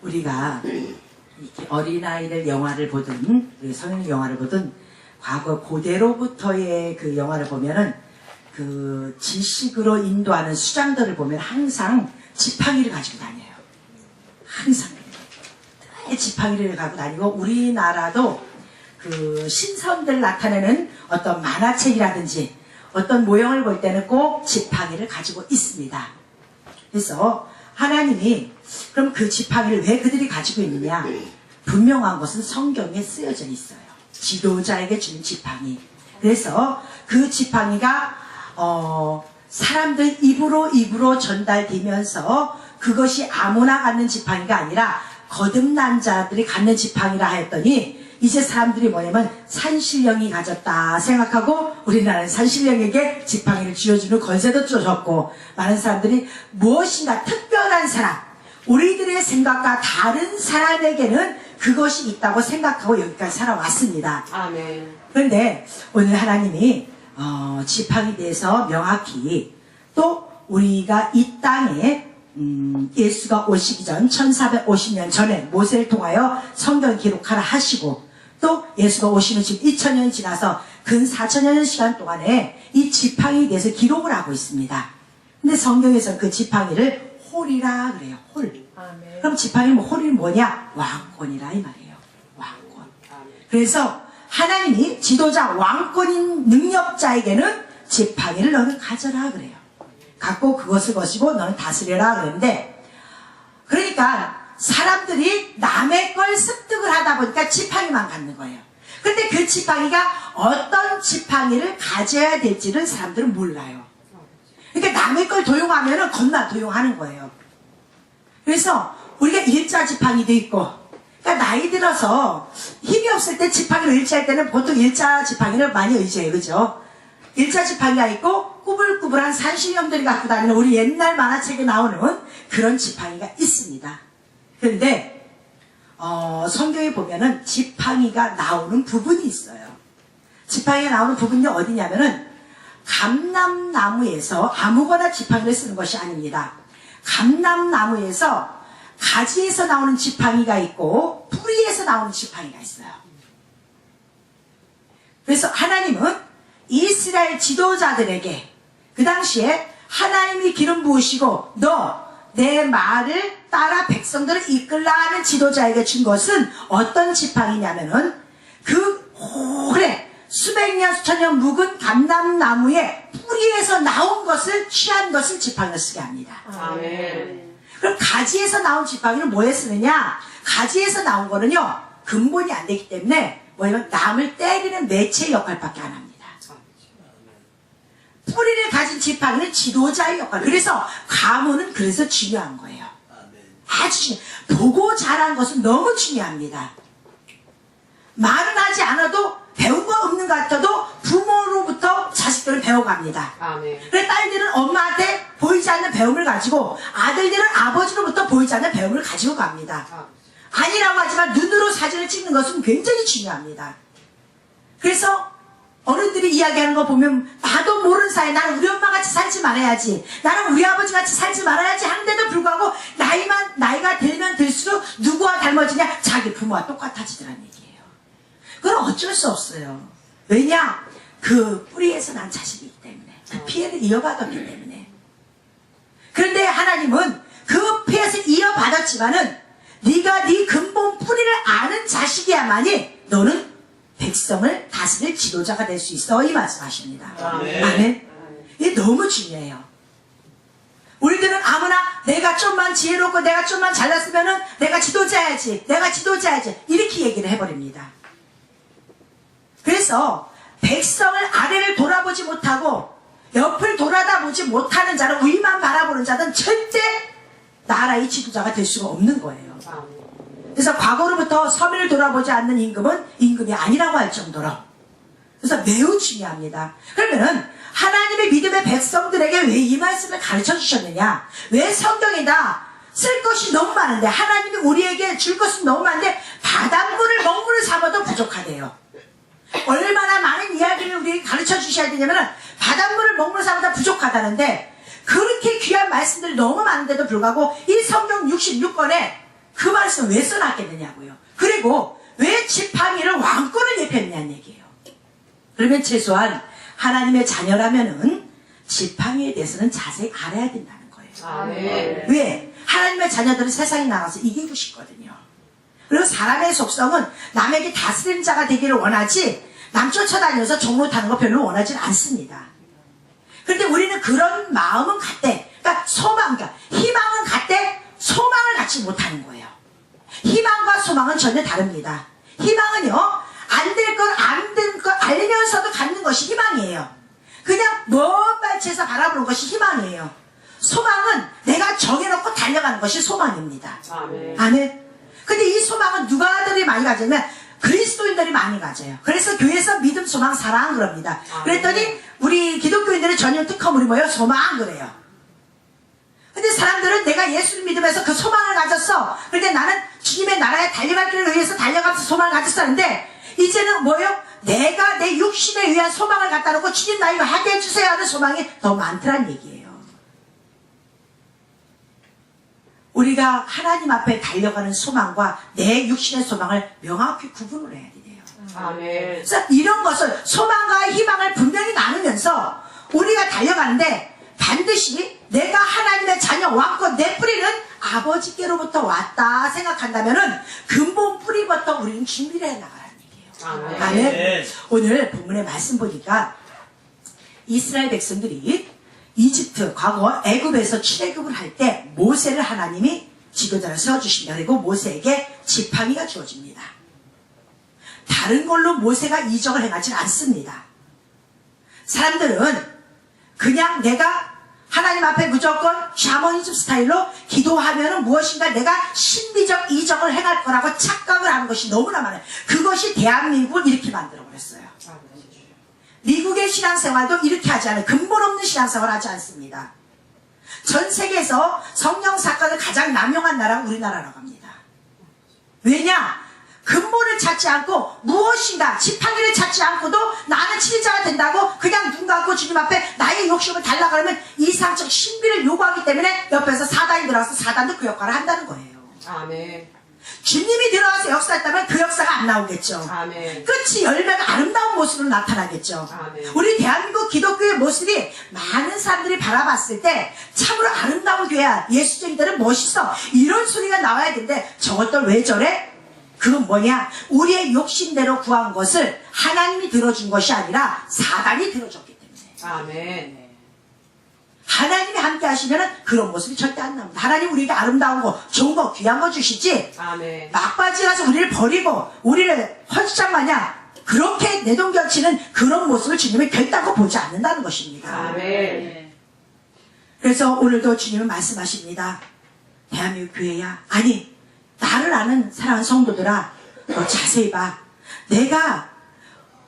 우리가 이렇게 어린아이들 영화를 보든 성인 영화를 보든 과거 고대로부터의 그 영화를 보면은 그 지식으로 인도하는 수장들을 보면 항상 지팡이를 가지고 다녀요. 항상 지팡이를 가지고 다니고, 우리나라도 그 신선들 나타내는 어떤 만화책이라든지 어떤 모형을 볼 때는 꼭 지팡이를 가지고 있습니다. 그래서 하나님이 그럼 그 지팡이를 왜 그들이 가지고 있느냐? 분명한 것은 성경에 쓰여져 있어요. 지도자에게 주는 지팡이. 그래서 그 지팡이가 사람들 입으로 전달되면서 그것이 아무나 갖는 지팡이가 아니라 거듭난 자들이 갖는 지팡이라 하였더니, 이제 사람들이 뭐냐면 산신령이 가졌다 생각하고 우리나라는 산신령에게 지팡이를 쥐어주는 권세도 줬고, 많은 사람들이 무엇인가 특별한 사람, 우리들의 생각과 다른 사람에게는 그것이 있다고 생각하고 여기까지 살아왔습니다. 아멘. 그런데 오늘 하나님이 지팡이에 대해서 명확히, 또 우리가 이 땅에 예수가 오시기 전 1450년 전에 모세를 통하여 성경 기록하라 하시고, 또 예수가 오시는 지금 2000년이 지나서 근 4000년 시간 동안에 이 지팡이에 대해서 기록을 하고 있습니다. 근데 성경에서는 그 지팡이를 홀이라 그래요. 홀. 아멘. 그럼 지팡이 홀이 뭐냐? 왕권이라 이 말이에요. 왕권. 아멘. 그래서 하나님이 지도자, 왕권인 능력자에게는 지팡이를 너는 가져라 그래요. 갖고 그것을 거시고 너는 다스려라 그랬는데, 그러니까 사람들이 남의 걸 습득을 하다 보니까 지팡이만 갖는 거예요. 그런데 그 지팡이가 어떤 지팡이를 가져야 될지를 사람들은 몰라요. 그러니까 남의 걸 도용하면은 겁나 도용하는 거예요. 그래서 우리가 일자 지팡이도 있고, 그러니까 나이 들어서 힘이 없을 때 지팡이를 의지할 때는 보통 일자 지팡이를 많이 의지해요. 그죠? 일자 지팡이가 있고 꾸불꾸불한 산신령들이 갖고 다니는 우리 옛날 만화책에 나오는 그런 지팡이가 있습니다. 그런데 성경에 보면은 지팡이가 나오는 부분이 있어요. 지팡이가 나오는 부분이 어디냐면은 감람나무에서, 아무거나 지팡이를 쓰는 것이 아닙니다. 감람나무에서 가지에서 나오는 지팡이가 있고 뿌리에서 나오는 지팡이가 있어요. 그래서 하나님은 이스라엘 지도자들에게 그 당시에 하나님이 기름 부으시고 너 내 말을 따라 백성들을 이끌라 하는 지도자에게 준 것은 어떤 지팡이냐면은 그 오래 수백 년 수천 년 묵은 감람나무의 뿌리에서 나온 것을, 취한 것을 지팡이로 쓰게 합니다. 아멘. 그럼 가지에서 나온 지팡이는 뭐에 쓰느냐? 가지에서 나온 거는요, 근본이 안 되기 때문에 뭐냐면 남을 때리는 매체 역할밖에 안 합니다. 뿌리를 가진 지팡이는 지도자의 역할. 그래서 가문은 그래서 중요한 거예요. 아주 중요해요. 보고 자란 것은 너무 중요합니다. 말은 하지 않아도, 배운 거 없는 것 같아도 부모로부터 자식들은 배워갑니다. 아멘. 그래서 딸들은 엄마한테 보이지 않는 배움을 가지고, 아들들은 아버지로부터 보이지 않는 배움을 가지고 갑니다. 아니라고 하지만 눈으로 사진을 찍는 것은 굉장히 중요합니다. 그래서 어른들이 이야기하는 거 보면 나도 모르는 사이에 나는 우리 엄마 같이 살지 말아야지, 나는 우리 아버지 같이 살지 말아야지 하는데도 불구하고 나이가 들면 들수록 누구와 닮아지냐? 자기 부모와 똑같아지더라는 얘기예요. 그건 어쩔 수 없어요. 왜냐? 그 뿌리에서 난 자식이기 때문에, 그 피해를 이어받았기 때문에. 그런데 하나님은 그 피해를 이어받았지만은 네가 네 근본 뿌리를 아는 자식이야만이 너는 백성을 다스릴 지도자가 될 수 있어, 이 말씀하십니다. 아멘. 이게 너무 중요해요. 우리들은 아무나 내가 좀만 지혜롭고 내가 좀만 잘났으면은 내가 지도자야지, 내가 지도자야지, 이렇게 얘기를 해버립니다. 그래서 백성을 아래를 돌아보지 못하고 옆을 돌아다보지 못하는 자는, 위만 바라보는 자는 절대 나라의 지도자가 될 수가 없는 거예요. 그래서 과거로부터 서민을 돌아보지 않는 임금은 임금이 아니라고 할 정도로. 그래서 매우 중요합니다. 그러면은 하나님의 믿음의 백성들에게 왜 이 말씀을 가르쳐 주셨느냐? 왜 성경에다 쓸 것이 너무 많은데, 하나님이 우리에게 줄 것은 너무 많은데 바닷물을 먹물을 삼아도 부족하대요. 얼마나 많은 이야기를 우리에게 가르쳐 주셔야 되냐면 바닷물을 먹물을 삼아도 부족하다는데, 그렇게 귀한 말씀들이 너무 많은데도 불구하고 이 성경 66권에 그 그 말씀 왜 써놨겠느냐고요. 그리고 왜 지팡이를 왕권을 입혔냐는 얘기예요. 그러면 최소한 하나님의 자녀라면은 지팡이에 대해서는 자세히 알아야 된다는 거예요. 아멘. 왜? 하나님의 자녀들은 세상에 나가서 이기고 싶거든요. 그리고 사람의 속성은 남에게 다스리는 자가 되기를 원하지 남 쫓아다니면서 종로 타는 거 별로 원하지는 않습니다. 그런데 우리는 그런 마음은 갖되, 그러니까 소망, 그러니까 희망은 갖되 소망을 갖지 못하는 거예요. 희망과 소망은 전혀 다릅니다. 희망은요, 안 될 걸 알면서도 갖는 것이 희망이에요. 그냥 먼 발치에서 바라보는 것이 희망이에요. 소망은 내가 정해놓고 달려가는 것이 소망입니다. 아멘. 아멘. 근데 이 소망은 누가들이 많이 가지면 그리스도인들이 많이 가져요. 그래서 교회에서 믿음, 소망, 사랑 그럽니다. 그랬더니 우리 기독교인들의 전혀 특허물이 뭐예요? 소망 그래요. 근데 사람들은 내가 예수를 믿으면서 그 소망을 가졌어. 그런데 나는 주님의 나라에 달려갈 길을 위해서 달려가면서 소망을 가졌었는데 이제는 뭐예요? 내가 내 육신에 의한 소망을 갖다 놓고 주님 나 이거 하게 해주세요 하는 소망이 더 많더란 얘기예요. 우리가 하나님 앞에 달려가는 소망과 내 육신의 소망을 명확히 구분을 해야 돼요. 아멘. 그래서 이런 것을 소망과 희망을 분명히 나누면서 우리가 달려가는데 반드시 내가 하나님의 자녀 왕권 내 뿌리는 아버지께로부터 왔다 생각한다면은 근본 뿌리부터 우리는 준비를 해나가라는 얘기예요. 아멘. 아멘. 오늘 본문의 말씀 보니까 이스라엘 백성들이 이집트 과거 애굽에서 출애굽을 할 때 모세를 하나님이 지도자로 세워주십니다. 그리고 모세에게 지팡이가 주어집니다. 다른 걸로 모세가 이적을 행하지는 않습니다. 사람들은 그냥 내가 하나님 앞에 무조건 샤머니즘 스타일로 기도하면 무엇인가 내가 신비적 이적을 행할 거라고 착각을 하는 것이 너무나 많아요. 그것이 대한민국을 이렇게 만들어버렸어요. 미국의 신앙생활도 이렇게 하지 않아요. 근본 없는 신앙생활을 하지 않습니다. 전 세계에서 성령 사건을 가장 남용한 나라가 우리나라라고 합니다. 왜냐? 근본을 찾지 않고 무엇인가 지팡이를 찾지 않고도 나는 치료자가 된다고 그냥 눈 감고 주님 앞에 나의 욕심을 달라 그러면 이상적 신비를 요구하기 때문에 옆에서 사단이 들어와서 사단도 그 역할을 한다는 거예요. 아멘. 주님이 들어와서 역사했다면 그 역사가 안 나오겠죠. 아멘. 끝이 열매가 아름다운 모습으로 나타나겠죠. 아멘. 우리 대한민국 기독교의 모습이 많은 사람들이 바라봤을 때 참으로 아름다운 교회야. 예수쟁이들은 멋있어. 이런 소리가 나와야 되는데 저것들 왜 저래? 그건 뭐냐? 우리의 욕심대로 구한 것을 하나님이 들어준 것이 아니라 사단이 들어줬기 때문에. 아멘. 하나님이 함께 하시면 그런 모습이 절대 안 나옵니다. 하나님 우리에게 아름다운 거, 좋은 거, 귀한 거 주시지 아멘. 막바지 가서 우리를 버리고 우리를 헌시장 마냥 그렇게 내동결치는 그런 모습을 주님이 결단코 보지 않는다는 것입니다. 아멘. 그래서 오늘도 주님은 말씀하십니다. 대한민국 교회야, 아니 나를 아는 사랑하는 성도들아, 너 자세히 봐. 내가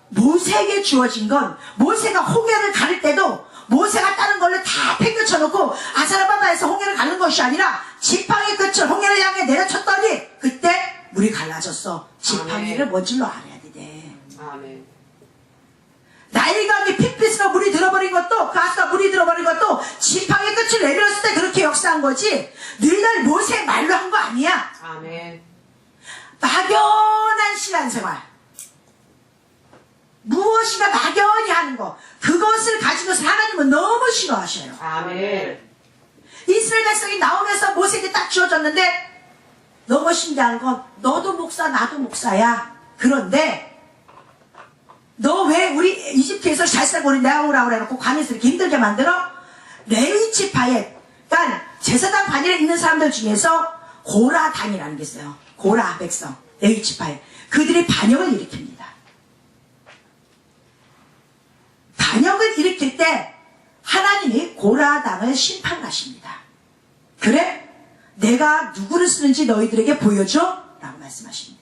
모세에게 주어진 건 모세가 홍해를 가를 때도 모세가 다른 걸로 다 팽겨쳐놓고 아사라바다에서 홍해를 가는 것이 아니라 지팡이 끝을 홍해를 향해 내려쳤더니 그때 물이 갈라졌어. 지팡이를 뭔 줄로 알아야 돼. 아멘. 나일강에 핏빛으로 물이 들어버린 것도 가스가 물이 들어버린 것도 지팡이 끝을 내렸을 때 그렇게 역사한 거지 너희들 모세의 말로 한 거 아니야. 아멘. 막연한 신앙생활, 무엇인가 막연히 하는 거, 그것을 가지고서 하나님은 너무 싫어하셔요. 아멘. 이스라엘 백성이 나오면서 모세에게 딱 주어졌는데 너무 신기한 건 너도 목사 나도 목사야. 그런데 너 왜 우리 이집트에서 잘 살고 우리 내가 오라고 해놓고 관에서 이렇게 힘들게 만들어? 레위 지파에, 그러니까 제사장 관일에 있는 사람들 중에서 고라당이라는 게 있어요. 고라 백성, 레위 지파에 그들이 반역을 일으킵니다. 반역을 일으킬 때 하나님이 고라당을 심판하십니다. 그래? 내가 누구를 쓰는지 너희들에게 보여줘? 라고 말씀하십니다.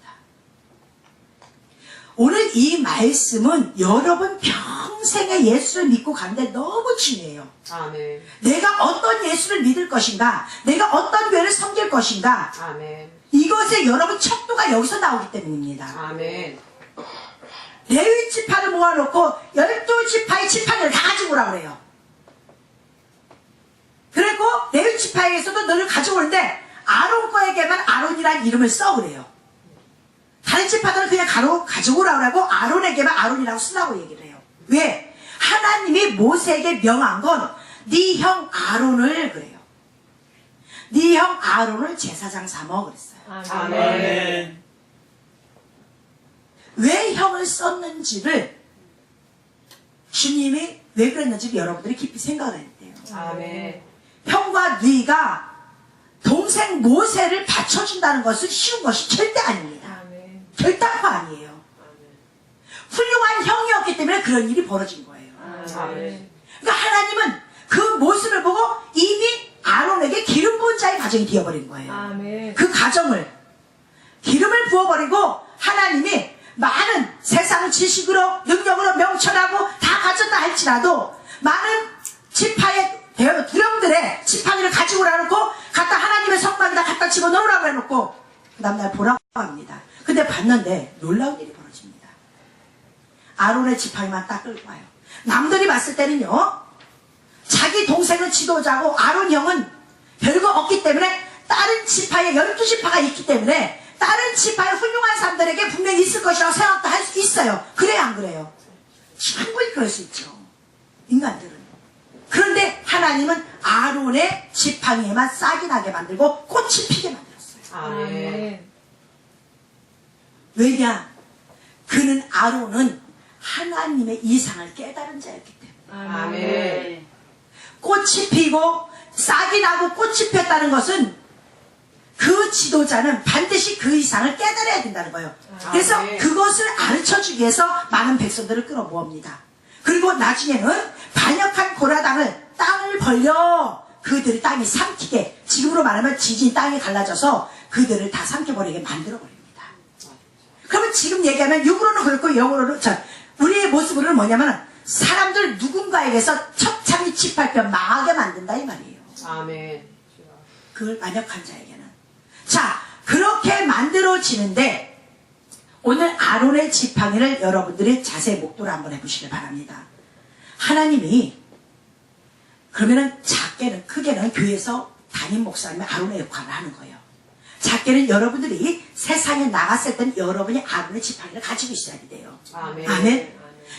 오늘 이 말씀은 여러분 평생에 예수를 믿고 가는데 너무 중요해요. 아멘. 내가 어떤 예수를 믿을 것인가, 내가 어떤 교회를 섬길 것인가, 아멘. 이것에 여러분 척도가 여기서 나오기 때문입니다. 아멘. 레위 지파를 모아놓고 12지파의 지팡이를 다 가지고 오라고 그래요. 그리고 레위 지파에게서도 너를 가져오는데 아론 거에게만 아론이라는 아론이라는 이름을 써 그래요. 다른 지파들은 그냥 가져오라고 아론에게만 아론이라고 쓰라고 얘기를 해요. 왜? 하나님이 모세에게 명한 건 네 형 아론을 그래요. 네 형 아론을 제사장 삼어 그랬어요. 아멘. 왜 형을 썼는지를 주님이 왜 그랬는지를 여러분들이 깊이 생각을 해야 돼요. 아멘. 형과 네가 동생 모세를 받쳐준다는 것은 쉬운 것이 절대 아닙니다. 아멘. 결단코 아니에요. 훌륭한 형이었기 때문에 그런 일이 벌어진 거예요. 아멘. 그러니까 하나님은 그 모습을 보고 이미 아론에게 기름 부은 자의 가정이 되어버린 거예요. 아멘. 그 가정을 기름을 부어버리고 하나님이 많은 세상을 지식으로 능력으로 명철하고 다 가졌다 할지라도 많은 지파의 두령들의 지팡이를 가지고 오라놓고 갖다 하나님의 성막에다 갖다 집어넣으라고 해놓고 그 다음날 보라고 합니다. 근데 봤는데 놀라운 일이 벌어집니다. 아론의 지팡이만 딱 끌고 와요. 남들이 봤을 때는요, 자기 동생은 지도자고 아론 형은 별거 없기 때문에 다른 지파에 12지파가 있기 때문에 다른 지파의 훌륭한 사람들에게 분명히 있을 것이라고 생각도 할 수 있어요. 그래요, 안 그래요? 충분히 그럴 수 있죠. 인간들은. 그런데 하나님은 아론의 지팡이에만 싹이 나게 만들고 꽃이 피게 만들었어요. 아멘. 왜냐? 그는 아론은 하나님의 이상을 깨달은 자였기 때문에. 아멘. 꽃이 피고 싹이 나고 꽃이 폈다는 것은 그 지도자는 반드시 그 이상을 깨달아야 된다는 거예요. 그래서 네. 그것을 가르쳐주기 위해서 많은 백성들을 끌어모읍니다. 그리고 나중에는 반역한 고라당을 땅을 벌려 그들이 땅이 삼키게, 지금으로 말하면 지진 땅이 갈라져서 그들을 다 삼켜버리게 만들어버립니다. 그러면 지금 얘기하면 육으로는 그렇고 영으로는 우리의 모습으로는 뭐냐면 사람들 누군가에게서 첩창이 치팔편 망하게 만든다 이 말이에요. 아멘. 그걸 반역한 자에게는. 자, 그렇게 만들어지는데 오늘 아론의 지팡이를 여러분들이 자세히 목도를 한번 해보시길 바랍니다. 하나님이 그러면은 작게는 크게는 교회에서 담임 목사님이 아론의 역할을 하는 거예요. 작게는 여러분들이 세상에 나갔을 때는 여러분이 아론의 지팡이를 가지고 있어야 돼요. 아멘. 아멘.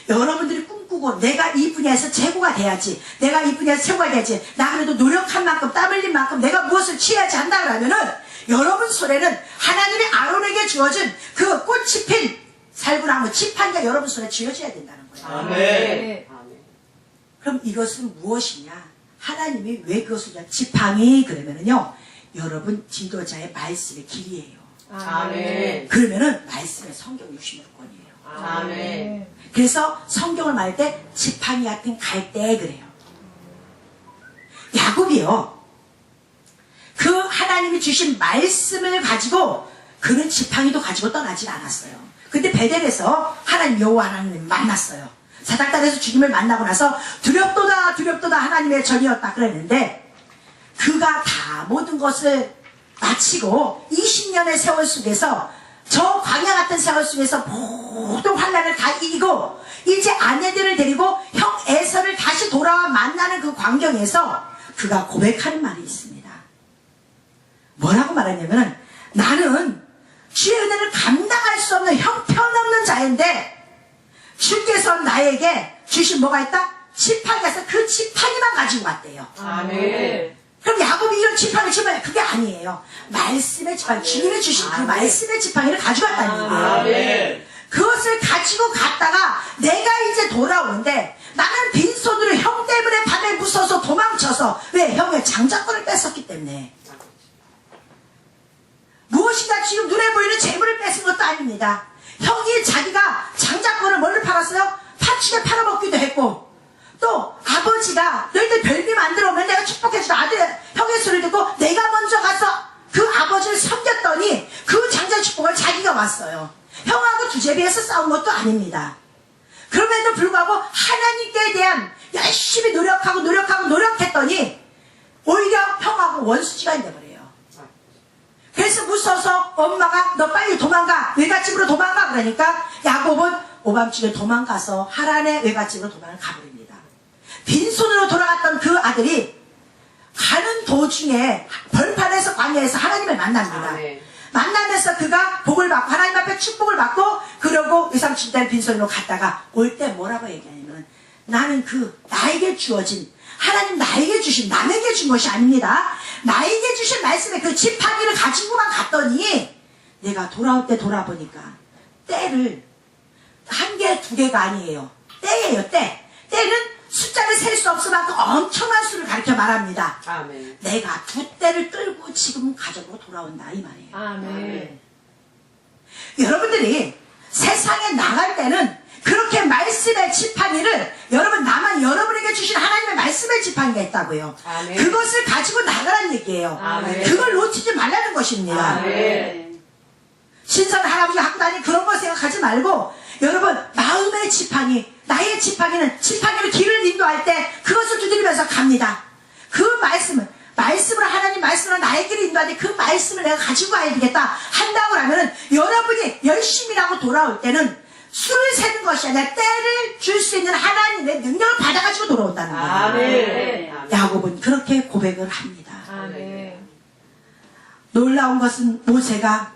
여러분들이 꿈꾸고 내가 이 분야에서 최고가 돼야지, 내가 이 분야에서 최고가 돼야지, 나 그래도 노력한 만큼 땀 흘린 만큼 내가 무엇을 취해야지 한다 그러면은 여러분 손에는 하나님이 아론에게 주어진 그 꽃이 필 살구나무 지팡이가 여러분 손에 쥐어져야 된다는 거예요. 아멘. 그럼 이것은 무엇이냐? 하나님이 왜 그것을 지팡이 그러면은요, 여러분 지도자의 말씀의 길이에요. 아멘. 그러면은 말씀의 성경 66권이에요. 아멘. 그래서 성경을 말할 때 지팡이 같은 갈대 그래요. 야곱이요, 그 하나님이 주신 말씀을 가지고 그는 지팡이도 가지고 떠나질 않았어요. 근데 베델에서 하나님 여호와 하나님을 만났어요. 사닥단에서 주님을 만나고 나서 두렵도다 두렵도다 하나님의 전이었다 그랬는데, 그가 다 모든 것을 마치고 20년의 세월 속에서, 저 광야 같은 세월 속에서 모든 환난을 다 이기고 이제 아내들을 데리고 형 에서를 다시 돌아와 만나는 그 광경에서 그가 고백하는 말이 있습니다. 뭐라고 말하냐면, 나는 주의 은혜를 감당할 수 없는 형편없는 자인데 주께서 나에게 주신 뭐가 있다? 지팡이가 있어. 그 지팡이만 가지고 왔대요. 아멘. 그럼 야곱이 이런 지팡이를 집어야, 그게 아니에요. 말씀의 지팡이, 주님이 주신 그 말씀의 지팡이를 가지고 왔다는 얘기예요. 아멘. 그것을 가지고 갔다가 내가 이제 돌아오는데 나는 빈손으로 형 때문에 밤에 무서워서 도망쳐서, 왜? 형의 장자권을 뺏었기 때문에. 무엇인가 지금 눈에 보이는 재물을 뺏은 것도 아닙니다. 형이 자기가 장자권을 뭘로 팔았어요? 파충에 팔아먹기도 했고, 또 아버지가 너희들 별미 만들어 오면 내가 축복해주는 아들 형의 소리를 듣고 내가 먼저 가서 그 아버지를 섬겼더니 그 장자 축복을 자기가 왔어요. 형하고 두제비에서 싸운 것도 아닙니다. 그럼에도 불구하고 하나님께 대한 열심히 노력했더니 오히려 형하고 원수지간이 돼버려요. 그래서 무서워서 엄마가 너 빨리 도망가, 외갓집으로 도망가 그러니까 야곱은 오밤중에 도망가서 하란의 외갓집으로 도망을 가버립니다. 빈손으로 돌아갔던 그 아들이 가는 도중에 벌판에서 광야에서 하나님을 만납니다. 아멘. 만나면서 그가 복을 받고 하나님 앞에 축복을 받고 그러고 외삼촌들 빈손으로 갔다가 올 때 뭐라고 얘기하냐면 나는 그 나에게 주어진 하나님 나에게 주신 남에게 준 것이 아닙니다. 나에게 주신 말씀에 그 지팡이를 가지고만 갔더니 내가 돌아올 때 돌아보니까 때를 한 개, 두 개가 아니에요. 때예요, 때. 때는 숫자를 셀 수 없을 만큼 엄청난 수를 가르쳐 말합니다. 아멘. 내가 두 때를 끌고 지금 가족으로 돌아온다 이 말이에요. 아멘. 여러분들이 세상에 나갈 때는 그렇게 말씀의 지팡이를 여러분 나만 여러분에게 주신 하나님의 말씀의 지팡이가 있다고요. 아멘. 그것을 가지고 나가라는 얘기예요. 아멘. 그걸 놓치지 말라는 것입니다. 아멘. 신선 할아버지가 갖고 다니는 그런 거 생각하지 말고 여러분 마음의 지팡이 나의 지팡이는 지팡이로 길을 인도할 때 그것을 두드리면서 갑니다. 그 말씀을 하나님 말씀으로 나의 길을 인도할 때 그 말씀을 내가 가지고 가야 되겠다 한다고 하면은 여러분이 열심히 하고 돌아올 때는 수를 세는 것이 아니라 때를 줄 수 있는 하나님의 능력을 받아가지고 돌아온다는 거예요. 아멘. 야곱은 그렇게 고백을 합니다. 아멘. 놀라운 것은 모세가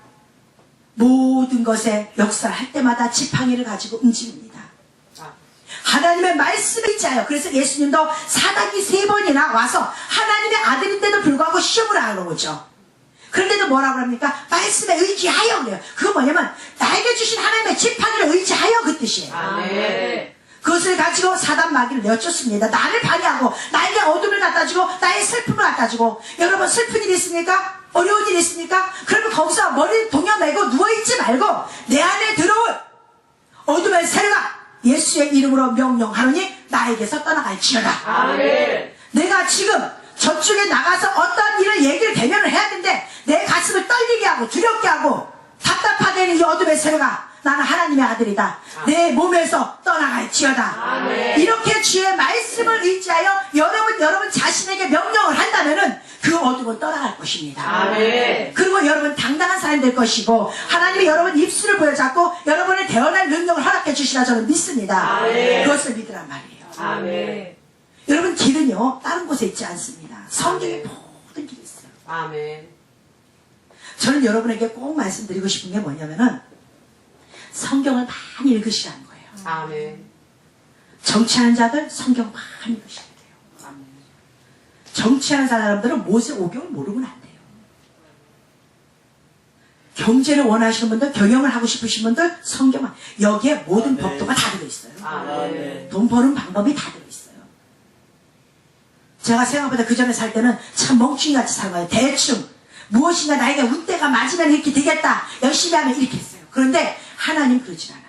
모든 것에 역사를 할 때마다 지팡이를 가지고 움직입니다. 하나님의 말씀에 의지하여 그래서 예수님도 사단이 3번이나 와서 하나님의 아들인데도 불구하고 시험을 하러 오죠. 그런데도 뭐라고 합니까? 말씀에 의지하여 그래요. 그거 뭐냐면 나에게 주신 하나님의 지팡이를 의지하여 그 뜻이에요. 아멘. 그것을 가지고 사단 마귀를 내쫓습니다. 나를 방해하고 나에게 어둠을 갖다주고 나의 슬픔을 갖다주고 여러분 슬픈 일 있습니까? 어려운 일 있습니까? 그러면 거기서 머리 동여매고 누워있지 말고 내 안에 들어올 어둠의 세력아 예수의 이름으로 명령하노니 나에게서 떠나갈지어다. 아멘. 내가 지금 저쪽에 나가서 어떤 일을 얘기를 대면을 해야 되는데 내 가슴을 떨리게 하고 두렵게 하고 답답하게 하는 이 어둠의 세력아 나는 하나님의 아들이다. 내 몸에서 떠나갈지어다. 아멘. 이렇게 주의 말씀을 의지하여 여러분 자신에게 명령을 한다면은 그 어둠은 떠나갈 것입니다. 아멘. 그리고 여러분 당당한 사람이 될 것이고 하나님이 여러분 입술을 보여잡고 여러분의 대언할 능력을 허락해 주시라 저는 믿습니다. 아멘. 그것을 믿으란 말이에요. 아멘. 여러분 길은요 다른 곳에 있지 않습니다. 성경에 아멘. 모든 길이 있어요. 아멘. 저는 여러분에게 꼭 말씀드리고 싶은 게 뭐냐면은 성경을 많이 읽으시라는 거예요. 아멘. 정치하는 자들 성경 많이 읽으셔야 돼요. 아멘. 정치하는 사람들은 모세 오경을 모르면 안 돼요. 경제를 원하시는 분들, 경영을 하고 싶으신 분들 성경은 여기에 모든 법도가 다 들어있어요. 아멘. 돈 버는 방법이 다 들어있어요. 제가 생각보다 그 전에 살 때는 참 멍충이같이 산 거예요. 대충 무엇인가 나에게 운때가 맞으면 이렇게 되겠다. 열심히 하면 이렇게 했어요. 그런데 하나님 그러질 않아요.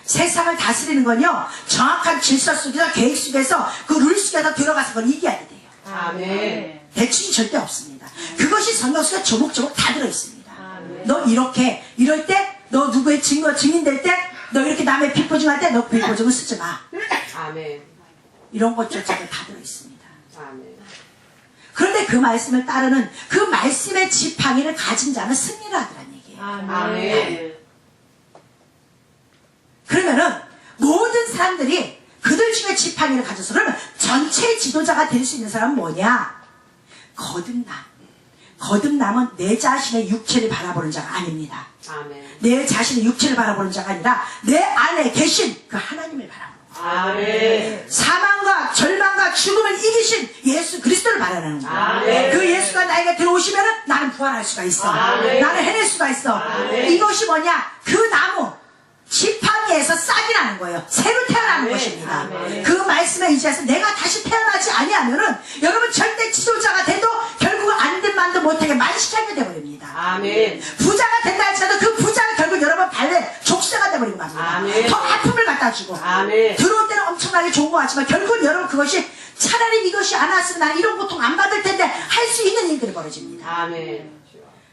세상을 다스리는 건요 정확한 질서 속에서 계획 속에서 그 룰 속에서 들어가서 그걸 이겨야 돼요. 아멘. 대충이 절대 없습니다. 그것이 성경 속에 조목조목 다 들어있습니다. 아멘. 너 이렇게 이럴 때 너 누구의 증인될 때 너 이렇게 남의 비포증할 때 너 비포증을 쓰지 마. 아멘. 이런 것조차도 다 들어있습니다. 아멘. 그런데 그 말씀을 따르는 그 말씀의 지팡이를 가진 자는 승리를 하더란 얘기예요. 아멘. 그러면은 모든 사람들이 그들 중에 지팡이를 가져서 그러면 전체 지도자가 될 수 있는 사람은 뭐냐? 거듭남. 거듭남은 내 자신의 육체를 바라보는 자가 아닙니다. 아멘. 내 자신의 육체를 바라보는 자가 아니라 내 안에 계신 그 하나님을 바라보는 거예요. 아멘. 사망과 절망과 죽음을 이기신 예수 그리스도를 바라는 거예요. 아멘. 그 예수가 나에게 들어오시면 나는 부활할 수가 있어. 아멘. 나는 해낼 수가 있어. 아멘. 이것이 뭐냐? 그 나무 지팡이에서 싹이 나는 거예요. 새로 태어나는 아멘. 것입니다. 아멘. 그 말씀에 의지해서 내가 다시 태어나지 아니하면은 여러분 절대 지도자가 돼도 결국 안 된 만도 못하게 만시하게 되어버립니다. 아멘. 부자가 된다 할지라도 그 부자가 결국 여러분 발레 족쇄가 돼버리고 맙니다. 아멘. 더 아픔을 갖다 주고 아멘. 들어올 때는 엄청나게 좋은 것 같지만 결국은 여러분 그것이 차라리 이것이 안 왔으면 나는 이런 고통 안 받을 텐데 할 수 있는 일들이 벌어집니다. 아멘.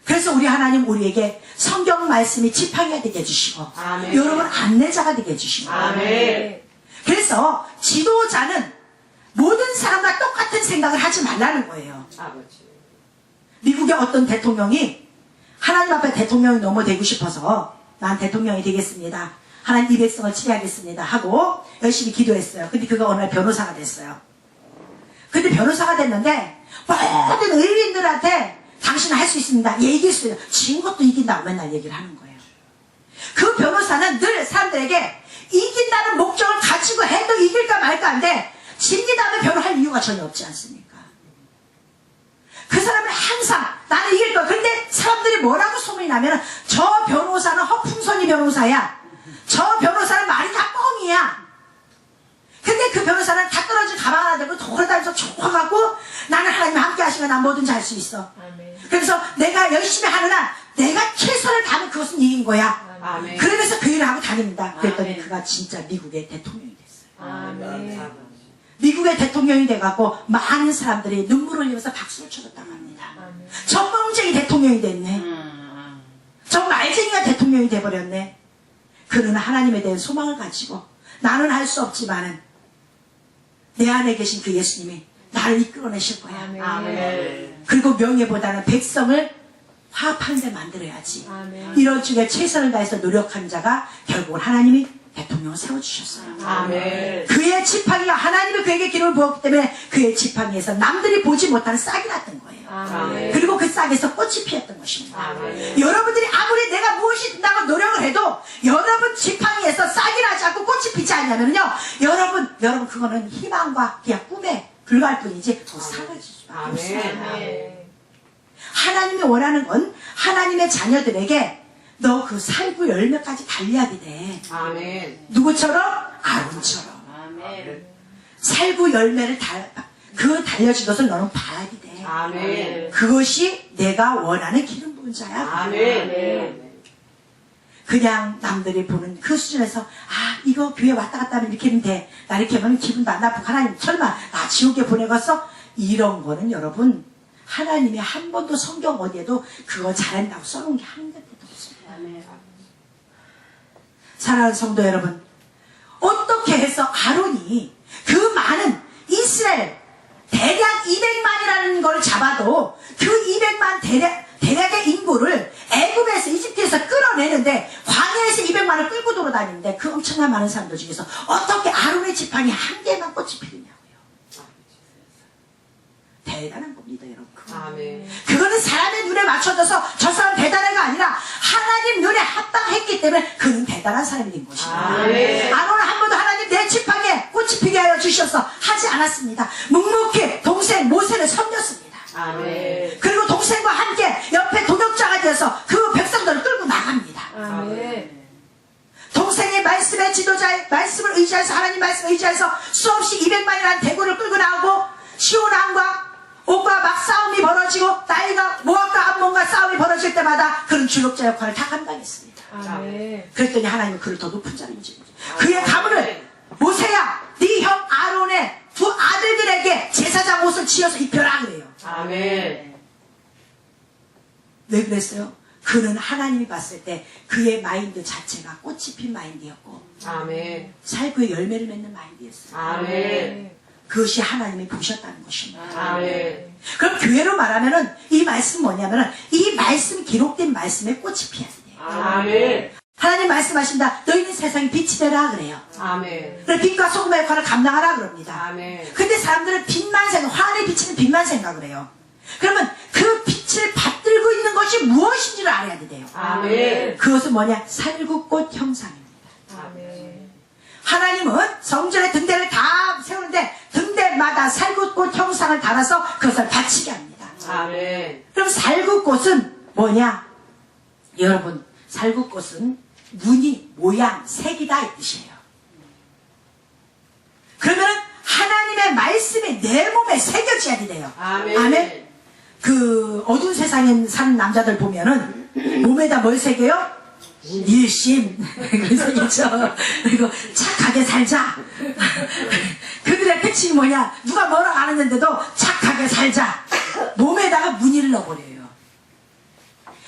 그래서 우리 하나님 우리에게 성경 말씀이 지팡이가 되게 해주시고 아멘. 여러분 안내자가 되게 해주시고 아멘. 그래서 지도자는 모든 사람과 똑같은 생각을 하지 말라는 거예요. 아버지. 미국의 어떤 대통령이 하나님 앞에 대통령이 너무 되고 싶어서 난 대통령이 되겠습니다. 하나님 이 백성을 치료하겠습니다 하고 열심히 기도했어요. 근데 그가 어느 날 변호사가 됐어요. 근데 변호사가 됐는데 모든 의뢰인들한테 당신은 할 수 있습니다. 얘 이길 수 있어요. 진 것도 이긴다고 맨날 얘기를 하는 거예요. 그 변호사는 늘 사람들에게 이긴다는 목적을 가지고 해도 이길까 말까 한데 진리다면 변호할 이유가 전혀 없지 않습니까? 그 사람은 항상 나는 이길 거야. 그런데 사람들이 뭐라고 소문이 나면 저 변호사는 허풍선이 변호사야. 저 변호사는 말이 다 뻥이야. 근데 그 변호사는 다 떨어진 가방 하나 들고 돌아다니면서 촉하고 나는 하나님 함께 하시면 난 뭐든지 할 수 있어. 아멘. 그래서 내가 열심히 하는 한 내가 최선을 다하면 그것은 이긴 거야. 아멘. 그러면서 그 일을 하고 다닙니다. 그랬더니 아멘. 그가 진짜 미국의 대통령이 됐어요. 아멘. 미국의 대통령이 돼갖고 많은 사람들이 눈물을 흘리면서 박수를 쳐줬다고 합니다. 아멘. 저 뻥쟁이 대통령이 됐네. 저 말쟁이가 대통령이 돼버렸네. 그는 하나님에 대한 소망을 가지고 나는 할 수 없지만은 내 안에 계신 그 예수님이 나를 이끌어내실 거야. 아멘. 그리고 명예보다는 백성을 화합하는 데 만들어야지. 아멘. 이런 중에 최선을 다해서 노력한 자가 결국은 하나님이 대통령을 세워주셨어요. 아멘. 그의 지팡이가 하나님이 그에게 기름을 부었기 때문에 그의 지팡이에서 남들이 보지 못하는 싹이 났던 거예요. 아멘. 그리고 그 싹에서 꽃이 피었던 것입니다. 아멘. 여러분들이 아무리 내가 무엇이 된다고 노력을 해도 여러분 지팡이에서 싹이 나지 않고 꽃이 피지 않냐면요, 여러분 그거는 희망과 그냥 꿈에 불과할 뿐이지 더 사라질 수밖에 없어요. 아멘. 하나님이 원하는 건 하나님의 자녀들에게 너 그 살구 열매까지 달려야 돼. 아멘. 누구처럼? 아론처럼. 아멘. 살구 열매를 달려진 것을 너는 봐야 돼. 아멘. 그것이 내가 원하는 기름 부은 자야. 아멘. 그냥 남들이 보는 그 수준에서 아 이거 교회 왔다 갔다 하면 이렇게 하면 돼. 나 이렇게 하면 기분도 안 나쁘고 하나님 설마 나 지옥에 보내겠어? 이런 거는 여러분 하나님이 한 번도 성경 어디에도 그거 잘한다고 써놓은 게 한 군데도 없습니다. 아멘. 사랑하는 성도 여러분, 어떻게 해서 아론이 그 많은 이스라엘 대략 200만이라는 걸 잡아도 그 200만 대략의 인구를 애굽에서 이집트에서 끌어내는데 광야에서 200만을 끌고 돌아다니는데 그 엄청난 많은 사람들 중에서 어떻게 아론의 지팡이 한 개만 꽃이 피느냐고요. 대단한 겁니다, 여러분. 아멘. 그거는 사람의 눈에 맞춰져서 저 사람 대단해가 아니라 하나님 눈에 합당했기 때문에 그는 대단한 사람이 된 것입니다. 아멘. 아론은 한 번도 하나님 내 지팡이에 꽃이 피게 하여 주셔서 하지 않았습니다. 묵묵히 동생 모세를 섬겼습니다. 아멘. 그리고 동생과 함께 옆에 동역자가 되어서 그 백성들을 끌고 나갑니다. 아멘. 동생의 말씀의 지도자의 말씀을 의지해서 하나님 말씀을 의지해서 수없이 200만이라는 대군을 끌고 나오고 시온왕과 옥과 막 싸움이 벌어지고 나이가 모압과 암몬과 싸움이 벌어질 때마다 그런 주력자 역할을 다 감당했습니다. 아멘. 그랬더니 하나님은 그를 더 높은 자로 인정해 주죠. 그의 가문을 모세야 네 형 아론의 두 아들들에게 제사장 옷을 지어서 입혀라 그래요. 아멘. 왜 그랬어요? 그는 하나님이 봤을 때 그의 마인드 자체가 꽃이 핀 마인드였고 아멘. 살구의 열매를 맺는 마인드였어요. 아멘. 그것이 하나님이 보셨다는 것입니다. 아멘. 그럼 교회로 말하면은 이 말씀 뭐냐면은 이 말씀 기록된 말씀에 꽃이 피어야 돼요. 아멘. 하나님 말씀하신다. 너희는 세상에 빛이 되라 그래요. 아멘. 그래서 빛과 소금의 역할을 감당하라 그럽니다. 아멘. 근데 사람들은 빛만 생각, 화환에 비치는 빛만 생각을 해요. 그러면 그 빛을 받들고 있는 것이 무엇인지를 알아야 돼요. 아멘. 그것은 뭐냐? 살구꽃 형상입니다. 아멘. 하나님은 성전의 등대를 다 세우는데 등대마다 살구꽃 형상을 달아서 그것을 바치게 합니다. 아멘. 그럼 살구꽃은 뭐냐? 여러분, 살구꽃은 무늬, 모양, 색이다 이 뜻이에요. 그러면 하나님의 말씀이 내 몸에 새겨져야 돼요. 아멘. 그 어두운 세상에 사는 남자들 보면은 몸에다 뭘 새겨요? 일심 그래서 그리고 착하게 살자. 그들의 특징이 뭐냐? 누가 뭐라고 안 했는데도 착하게 살자. 몸에다가 무늬를 넣어버려요.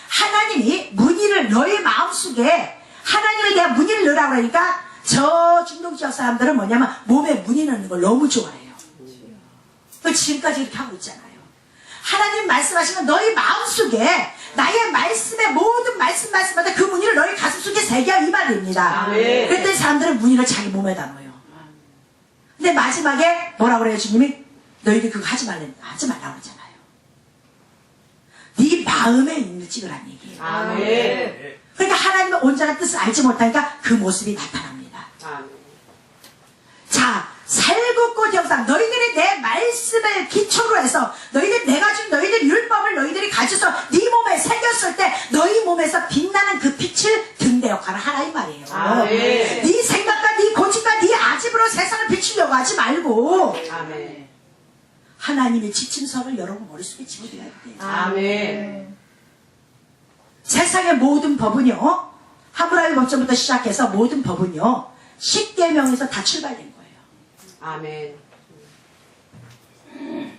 하나님이 무늬를 너의 마음속에 하나님에 대한 무늬를 넣으라고 그러니까 저 중동지역 사람들은 뭐냐면 몸에 무늬 넣는 걸 너무 좋아해요. 지금까지 이렇게 하고 있잖아요. 하나님 말씀하시면 너희 마음속에 나의 말씀의 모든 말씀마다 그 무늬를 너희 가슴속에 새겨 이 말입니다. 아멘. 그랬더니 사람들은 무늬를 자기 몸에다 넣어요. 근데 마지막에 뭐라고 그래요? 주님이 너희들 그거 하지 말라고 그러잖아요. 네 마음에 있는 찍으란 얘기예요. 아멘. 그러니까 하나님의 온전한 뜻을 알지 못하니까 그 모습이 나타납니다. 아멘. 자, 살굽고 영상 너희들이 내 말씀을 기초로 해서 너희들 내가 준 너희들 율법을 너희들이 가져서 네 몸에 새겼을 때 너희 몸에서 빛나는 그 빛을 등대 역할을 하라 이 말이에요. 아멘. 네 생각과 네 고집과 네 아집으로 세상을 비추려고 하지 말고 아멘. 하나님의 지침서를 여러분 머릿속에 집어넣어야 돼요. 아멘. 세상의 모든 법은요, 하브라비 법전부터 시작해서 모든 법은요 10계명에서 다 출발된 거예요. 아멘.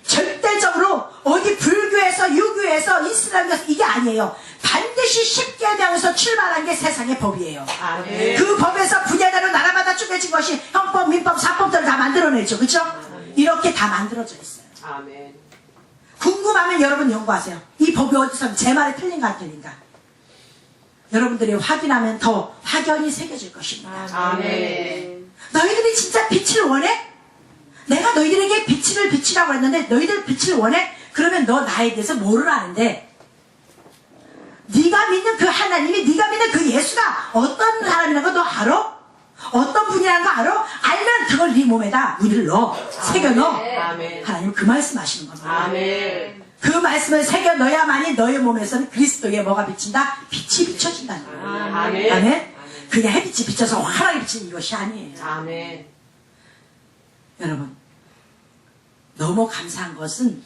절대적으로 어디 불교에서 유교에서 이슬람에서 이게 아니에요. 반드시 10계명에서 출발한 게 세상의 법이에요. 아멘. 그 법에서 분야대로 나라마다 쪼개진 것이 형법, 민법, 사법들을 다 만들어냈죠. 그렇죠? 이렇게 다 만들어져 있어요. 아멘. 궁금하면 여러분 연구하세요. 이 법이 어디서 제 말이 틀린가 안 틀린가. 여러분들이 확인하면 더 확연히 새겨질 것입니다. 아멘. 너희들이 진짜 빛을 원해? 내가 너희들에게 빛을 비치라고 했는데 너희들 빛을 원해? 그러면 너 나에 대해서 뭐를 아는데? 네가 믿는 그 하나님이 네가 믿는 그 예수가 어떤 사람이라는 거 너 알아? 어떤 분이라는 거 알아? 알면 그걸 네 몸에다 우리를 넣어 새겨 넣어. 아멘. 하나님 그 말씀 하시는 겁니다. 아멘. 그 말씀을 새겨 넣어야만이 너의 몸에서는 그리스도의 뭐가 비친다? 빛이 비춰진다는 거예요. 아멘. 아멘? 그냥 햇빛이 비쳐서 환하게 비치는 이것이 아니에요. 아멘. 여러분, 너무 감사한 것은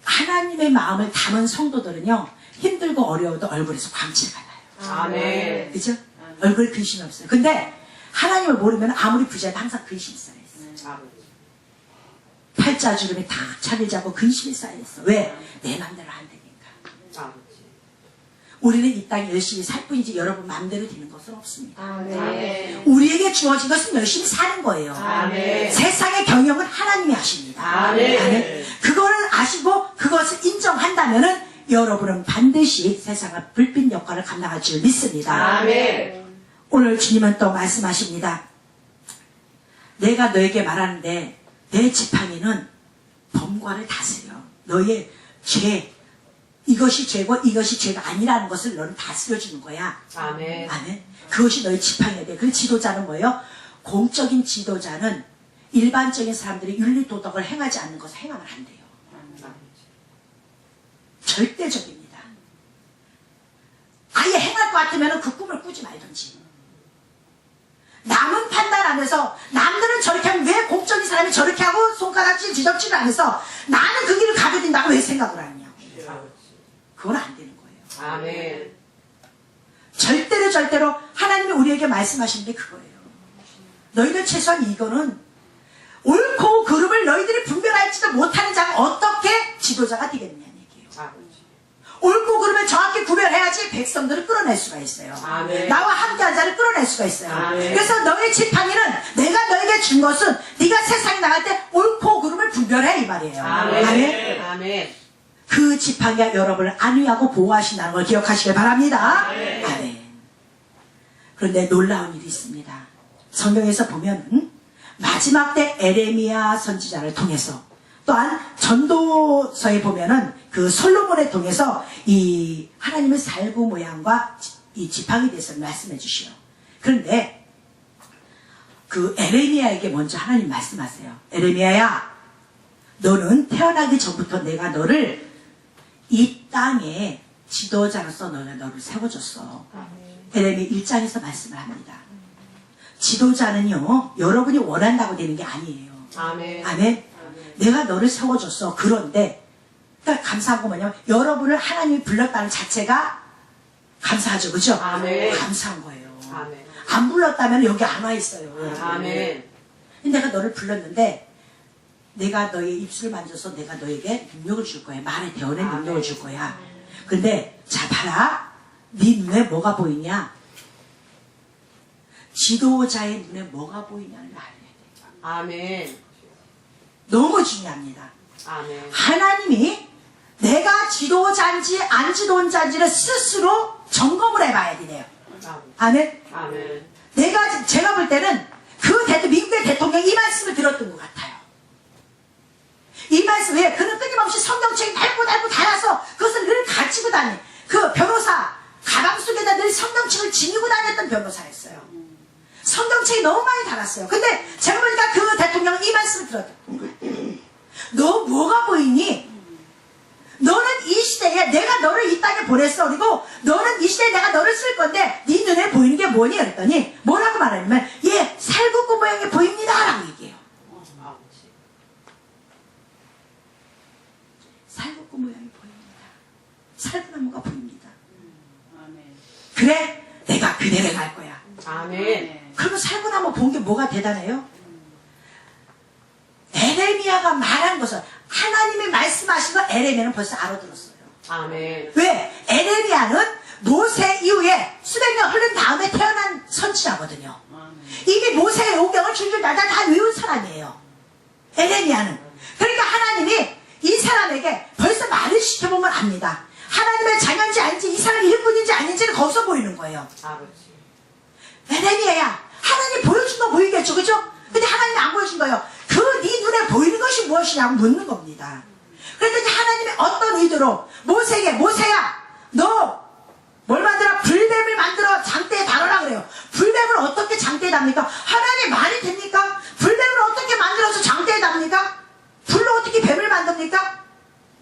하나님의 마음을 담은 성도들은요 힘들고 어려워도 얼굴에서 광채가 나요. 아멘. 그죠? 얼굴에 근심이 없어요. 근데 하나님을 모르면 아무리 부자도 항상 근심이 쌓여있어요. 아멘. 팔자주름이 다 차를 잡고 근심이 쌓여있어. 왜? 내 맘대로 안 되니까. 아버지. 우리는 이 땅에 열심히 살 뿐이지 여러분 맘대로 되는 것은 없습니다. 아멘. 우리에게 주어진 것은 열심히 사는 거예요. 아멘. 세상의 경영은 하나님이 하십니다. 아멘. 그거를 아시고 그것을 인정한다면은 여러분은 반드시 세상의 불빛 역할을 감당할 줄 믿습니다. 아멘. 오늘 주님은 또 말씀하십니다. 내가 너에게 말하는데 내 지팡이는 범과를 다스려. 너의 죄, 이것이 죄고 이것이 죄가 아니라는 것을 너는 다스려주는 거야. 아멘. 아멘. 그것이 너의 지팡이야 돼. 그 지도자는 뭐예요? 공적인 지도자는 일반적인 사람들이 윤리 도덕을 행하지 않는 것을 행하면 안 돼요. 절대적입니다. 아예 행할 것 같으면 그 꿈을 꾸지 말든지. 남은 판단하면서 남들은 저렇게 하면 왜 공적인 사람이 저렇게 하고 손가락질 지적질을 하면서 나는 그 길을 가게 된다고 왜 생각을 하느냐. 그건 안 되는 거예요. 아멘. 절대로 하나님이 우리에게 말씀하시는 게 그거예요. 너희들 최소한 이거는 옳고 그름을 너희들이 분별할지도 못하는 자가 어떻게 지도자가 되겠느냐는 얘기예요. 아버지. 옳고 그름을 정확히 구별해야지 백성들을 끌어낼 수가 있어요. 아멘. 나와 함께한 자를 끌어낼 수가 있어요. 아멘. 그래서 너의 지팡이는 내가 너에게 준 것은 네가 세상에 나갈 때 옳고 그름을 분별해 이 말이에요. 아멘. 아멘. 아멘. 그 지팡이가 여러분을 안위하고 보호하신다는 걸 기억하시길 바랍니다. 아멘. 그런데 놀라운 일이 있습니다. 성경에서 보면 마지막 때 에레미야 선지자를 통해서 또한 전도서에 보면은 그 솔로몬을 통해서 이 하나님의 살구 모양과 이 지팡이에 대해서 말씀해 주시오. 그런데 그 에레미야에게 먼저 하나님 말씀하세요. 에레미야야, 너는 태어나기 전부터 내가 너를 이 땅에 지도자로서 너를 세워줬어. 에레미야 1장에서 말씀을 합니다. 지도자는요 여러분이 원한다고 되는 게 아니에요. 아멘. 아멘. 내가 너를 세워줬어. 그런데 그러니까 감사한 건 뭐냐면 여러분을 하나님이 불렀다는 자체가 감사하죠. 그죠? 아멘. 감사한 거예요. 아멘. 안 불렀다면 여기 안 와 있어요. 여러분. 아멘. 내가 너를 불렀는데 내가 너의 입술을 만져서 내가 너에게 능력을 줄 거야. 말에 대언의 아멘. 능력을 줄 거야. 근데 자 봐라. 네 눈에 뭐가 보이냐? 지도자의 눈에 뭐가 보이냐를 알아야 돼. 아멘. 너무 중요합니다. 아멘. 하나님이 내가 지도자인지 안 지도자인지를 스스로 점검을 해봐야 되네요. 아멘. 아멘. 제가 볼 때는 그 미국의 대통령이 이 말씀을 들었던 것 같아요. 이 말씀 왜 그는 끊임없이 성경책이 달고 달아서 그것을 늘 가지고 다니. 그 변호사 가방 속에다 늘 성경책을 지니고 다녔던 변호사였어요. 성경책이 너무 많이 달았어요. 근데 제가 보니까 그 대통령은 이 말씀을 들었던 너 뭐가 보이니? 너는 이 시대에 내가 너를 이 땅에 보냈어. 그리고 너는 이 시대에 내가 너를 쓸 건데 네 눈에 보이는 게 뭐니? 그랬더니 뭐라고 말하냐면 예, 살구꾼 모양이 보입니다 라고 얘기해요. 살구꾼 모양이 보입니다. 살구나무가 보입니다. 그래, 내가 그대로 갈 거야. 아멘. 그러면 살구나무 본 게 뭐가 대단해요? 에레미야가 말한 것을 하나님이 말씀하신 거 에레미야는 벌써 알아들었어요. 아멘. 왜? 에레미야는 모세 이후에 수백 년 흐른 다음에 태어난 선지자거든요. 이미 모세의 오경을 줄줄 나다 다 외운 사람이에요. 에레미야는. 그러니까 하나님이 이 사람에게 벌써 말을 시켜보면 압니다. 하나님의 자녀인지 아닌지 이 사람이 일꾼인지 아닌지는 거기서 보이는 거예요. 아버지. 에레미야야, 하나님 보여준 거 보이겠죠, 그죠? 근데 하나님이 안 보여준 거예요. 그 네 눈에 보이는 것이 무엇이냐고 묻는 겁니다. 그랬더니 하나님이 어떤 의도로 모세에게 모세야, 너 뭘 만들어? 불뱀을 만들어 장대에 달아라 그래요. 불뱀을 어떻게 장대에 답니까? 하나님 말이 됩니까? 불뱀을 어떻게 만들어서 장대에 답니까? 불로 어떻게 뱀을 만듭니까?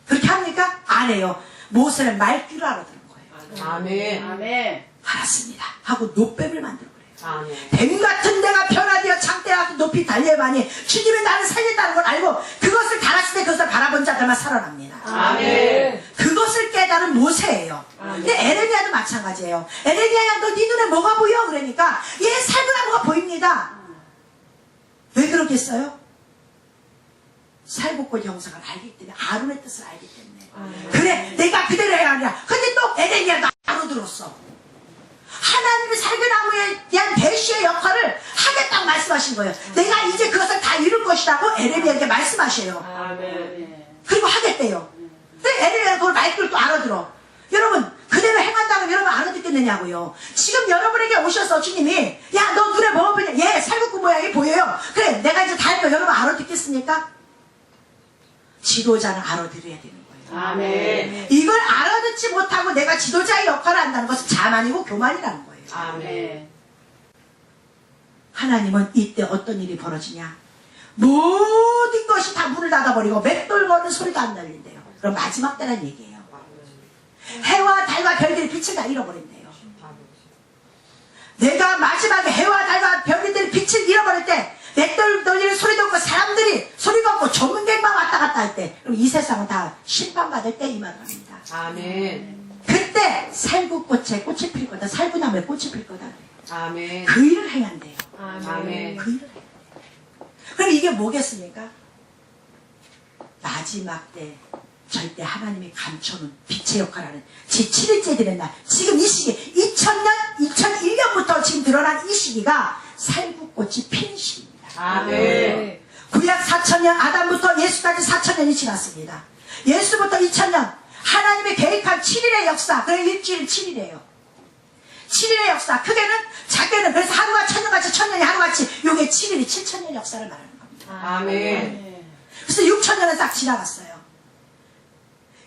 그렇게 합니까? 안 해요. 모세는 말귀를 알아듣는 거예요. 아멘. 아멘. 알았습니다 하고 노뱀을 만들어 버려요. 아멘. 뱀 같은 데가 변화되어 장대와 높이 달려야만이 주님이 나를 살린다는 걸 알고 그것을 달았을 때 그것을 바라본 자들만 살아납니다. 아멘. 그것을 깨달은 모세예요. 근데 에레미야도 마찬가지예요. 에레미야야, 너 네 눈에 뭐가 보여? 그러니까 얘 살구나무가 보입니다. 왜 그러겠어요? 살구꽃 형상을 알기 때문에, 아론의 뜻을 알기 때문에. 그래, 내가 그대로 해야 하냐. 근데 또 에레미야도 알아들었어. 하나님이 살구나무에 대한 계시의 역할을 하겠다고 말씀하신 거예요. 내가 이제 그것을 다 이룰 것이라고 에레미야에게 말씀하셔요. 아멘. 그리고 하겠대요. 근데 에레미야는 그걸 말귀를 또 알아들어. 여러분, 그대로 행한다고 여러분 알아듣겠느냐고요. 지금 여러분에게 오셔서 주님이 야, 너 눈에 뭐가 보이냐? 예, 살구꾼 모양이 보여요. 그래, 내가 이제 다 할 거 여러분 알아듣겠습니까? 지도자는 알아들어야 되는 거예요. 아멘. 이걸 알아듣지 못하고 내가 지도자의 역할을 한다는 것은 자만이고 교만이라는 거예요. 아멘. 하나님은 이때 어떤 일이 벌어지냐? 모든 것이 다 문을 닫아버리고 맷돌 거는 소리도 안 날린대요. 그럼 마지막 때란 얘기예요. 해와 달과 별들이 빛을 다 잃어버린대요. 내가 마지막에 해와 달과 별들이 빛을 잃어버릴 때 맷돌 돌리는 소리도 없고 사람들이 소리가 없고 전문객만 왔다 갔다 할 때, 그럼 이 세상은 다 심판받을 때 이 말을 합니다. 아멘. 그때 살구꽃에 꽃이 필 거다. 살구나무에 꽃이 필 거다. 아멘. 그 일을 행한대요. 아멘. 그 일을 해요. 그럼 이게 뭐겠습니까? 마지막 때 절대 하나님이 감춰놓은 빛의 역할을 하는 제7일째 되는 날, 지금 이 시기 2001년부터 지금 드러난 이 시기가 살구꽃이 피는 시기입니다. 아멘. 구약 4,000년 아담부터 예수까지 4,000년이 지났습니다. 예수부터 2,000년 하나님의 계획한 7일의 역사, 그래 일주일 7일이에요. 7일의 역사, 크게는 작게는 그래서 하루가 천년같이 천년이 하루같이 요게 7일이 7,000년 역사를 말하는 겁니다. 아멘. 그래서 6,000년은 딱 지나갔어요.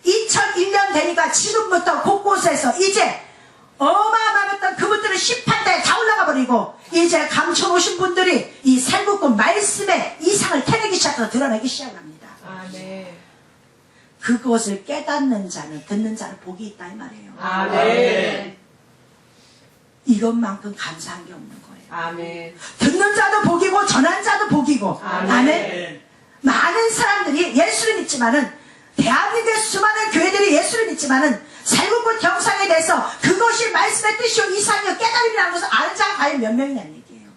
2001년 되니까 지금부터 곳곳에서 이제 어마어마했던 그분들은 심판대에 다 올라가 버리고 이제 감춰놓으신 분들이 이 살구꽃 말씀의 이상을 캐내기 시작해서 드러내기 시작합니다. 아멘. 그것을 깨닫는 자는, 듣는 자는 복이 있다 이 말이에요. 아멘. 이것만큼 감사한 게 없는 거예요. 아멘. 듣는 자도 복이고 전하는 자도 복이고. 아멘. 아멘. 많은 사람들이 예수를 믿지만은, 대한민국의 수많은 교회들이 예수를 믿지만은 살구꽃 형상에 대해서 그것이 말씀의 뜻이요 이상이요 깨달음이라는 것을 아는 자가 과연 몇 명이냐는 얘기예요.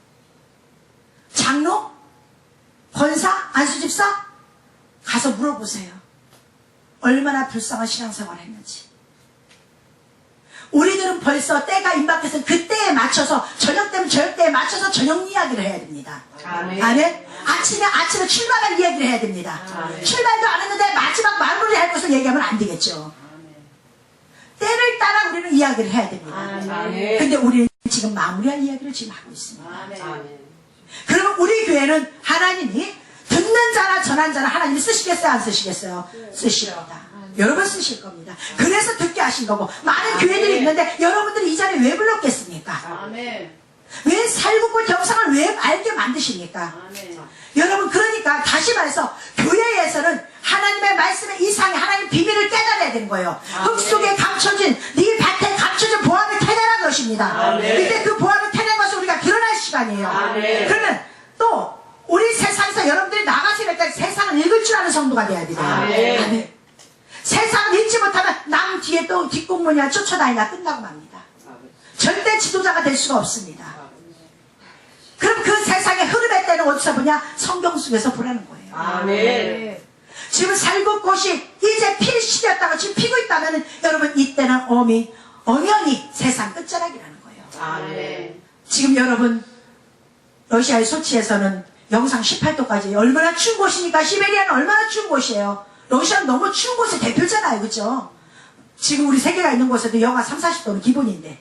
장로? 권사? 안수집사? 가서 물어보세요. 얼마나 불쌍한 신앙생활을 했는지. 우리들은 벌써 때가 임박해서 그 때에 맞춰서 저녁 때면 저녁 때에 맞춰서 저녁 이야기를 해야 됩니다. 아멘. 아멘. 아침에 출발할 이야기를 해야 됩니다. 아멘. 출발도 안 했는데 마지막 마무리할 것을 얘기하면 안 되겠죠. 때를 따라 우리는 이야기를 해야 됩니다. 아멘. 근데 우리는 지금 마무리할 이야기를 지금 하고 있습니다. 아멘. 그러면 우리 교회는 하나님이 듣는 자나 전한 자나 하나님이 쓰시겠어요? 안 쓰시겠어요? 쓰십니다. 여러분 쓰실 겁니다. 그래서 듣게 하신 거고, 많은 교회들이 있는데 여러분들이 이 자리에 왜 불렀겠습니까? 아멘. 왜 살구꽃 형상을 왜 알게 만드십니까? 아멘. 여러분, 그러니까 다시 말해서 교회에서는 하나님의 말씀의 이상의 하나님 비밀을 깨달아야 되는 거예요. 흙 속에 감춰진, 네 밭에 감춰진 보화를 캐내라는 것입니다. 이때 그 보화를 캐낸 것을 우리가 드러날 시간이에요. 그러면 또 우리 세상에서 여러분들이 나가서 이럴 때 세상을 읽을 줄 아는 성도가 돼야 돼요. 아멘. 세상을 읽지 못하면 남 뒤에 또 뒷공문이나 쫓아다니다 끝나고 맙니다. 절대 지도자가 될 수가 없습니다. 그럼 그 세상의 흐름에 때는 어디서 보냐? 성경 속에서 보라는 거예요. 아멘. 지금 살구꽃이 이제 필 시기였다고 지금 피고 있다면 여러분 이때는 엄연히 세상 끝자락이라는 거예요. 아멘. 지금 여러분 러시아의 소치에서는 영상 18도까지 얼마나 추운 곳이니까 시베리아는 얼마나 추운 곳이에요. 러시아는 너무 추운 곳의 대표잖아요. 그죠? 지금 우리 세계가 있는 곳에도 영하 3, 40도는 기본인데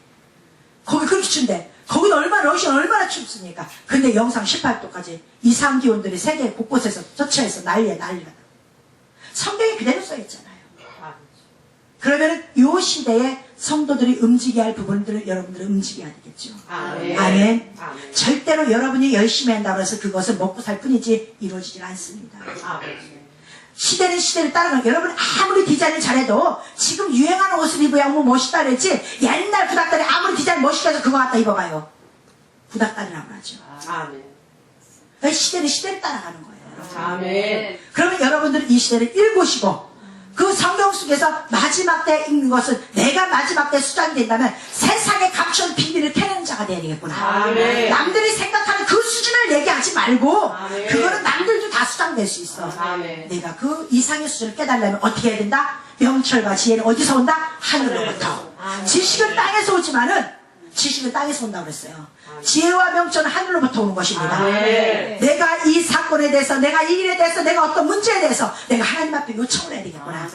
거기 그렇게 추운데 거기는 러시아는 얼마나 춥습니까? 근데 영상 18도까지 이상 기온들이 세계 곳곳에서 저치해서 난리야. 성경이 그대로 써있잖아요. 그러면 이 시대에 성도들이 움직여야 할 부분들을 여러분들은 움직여야 되겠죠. 아멘. 절대로 여러분이 열심히 한다고 해서 그것을 먹고 살 뿐이지 이루어지질 않습니다. 시대는 시대를 따라가는 여러분 아무리 디자인을 잘해도 지금 유행하는 옷을 입어야 뭐 멋있다 그랬지 옛날 구닥다리 아무리 디자인 멋있게 해서 그거 갖다 입어봐요. 구닥다리라고 하죠. 시대는 시대를 따라가는 거예요. 아멘. 그러면 여러분들은 이 시대를 읽으시고 그 성경 속에서 마지막 때 읽는 것은 내가 마지막 때 수장이 된다면 세상에 감춰온 비밀을 캐내는 자가 되어야 되겠구나. 아멘. 남들이 생각하는 그 수준을 얘기하지 말고 아멘. 그거는 남들도 다 수장될 수 있어. 아멘. 내가 그 이상의 수준을 깨달으려면 어떻게 해야 된다? 명철과 지혜는 어디서 온다? 하늘로부터. 지식은 땅에서 오지만은 지식은 땅에서 온다고 그랬어요. 지혜와 명철은 하늘로부터 오는 것입니다. 내가 이 사건에 대해서, 내가 이 일에 대해서, 내가 어떤 문제에 대해서 내가 하나님 앞에 요청을 해야 되겠구나.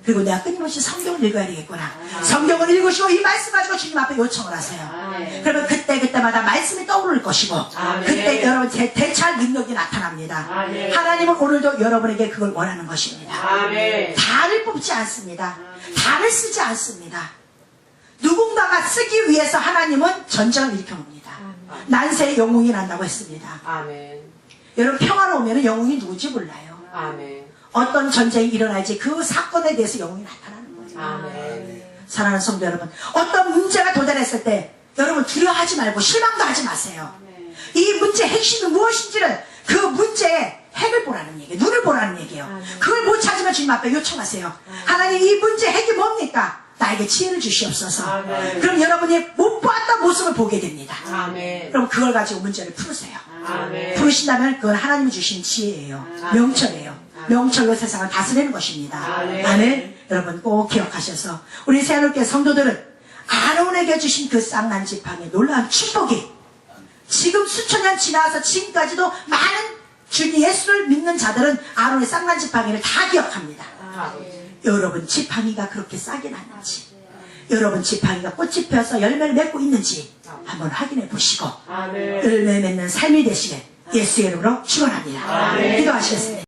그리고 내가 끊임없이 성경을 읽어야 되겠구나. 성경을 읽으시고 이 말씀 가지고 주님 앞에 요청을 하세요. 그러면 그때마다 말씀이 떠오를 것이고 그때 여러분 대처할 능력이 나타납니다. 하나님은 오늘도 여러분에게 그걸 원하는 것입니다. 달을 뽑지 않습니다. 달을 쓰지 않습니다. 누군가가 쓰기 위해서 하나님은 전쟁을 일으켜놓습니다. 난세에 영웅이 난다고 했습니다. 여러분 평화로 오면 영웅이 누군지 몰라요. 어떤 전쟁이 일어날지 그 사건에 대해서 영웅이 나타나는 거예요. 사랑하는 성도 여러분, 어떤 문제가 도달했을 때 여러분 두려워하지 말고 실망도 하지 마세요. 이 문제의 핵심은 무엇인지를 그 문제의 핵을 보라는 얘기예요. 눈을 보라는 얘기예요. 그걸 못 찾으면 주님 앞에 요청하세요. 하나님 이 문제의 핵이 뭡니까? 나에게 지혜를 주시옵소서. 그럼 여러분이 못 봤던 모습을 보게 됩니다. 그럼 그걸 가지고 문제를 풀으세요. 풀으신다면 그건 하나님이 주신 지혜예요. 명철이에요. 명철로 세상을 다스리는 것입니다. 아멘. 여러분 꼭 기억하셔서 우리 새하늘교회 성도들은 아론에게 주신 그 쌍난 지팡이의 놀라운 축복이 지금 수천 년 지나서 지금까지도 많은 주님 예수를 믿는 자들은 아론의 쌍난 지팡이를 다 기억합니다. 여러분 지팡이가 그렇게 싹이 났는지, 여러분 지팡이가 꽃이 펴서 열매를 맺고 있는지 한번 확인해 보시고 열매 맺는 삶이 되시길 예수의 이름으로 축원합니다. 기도하시겠습니다.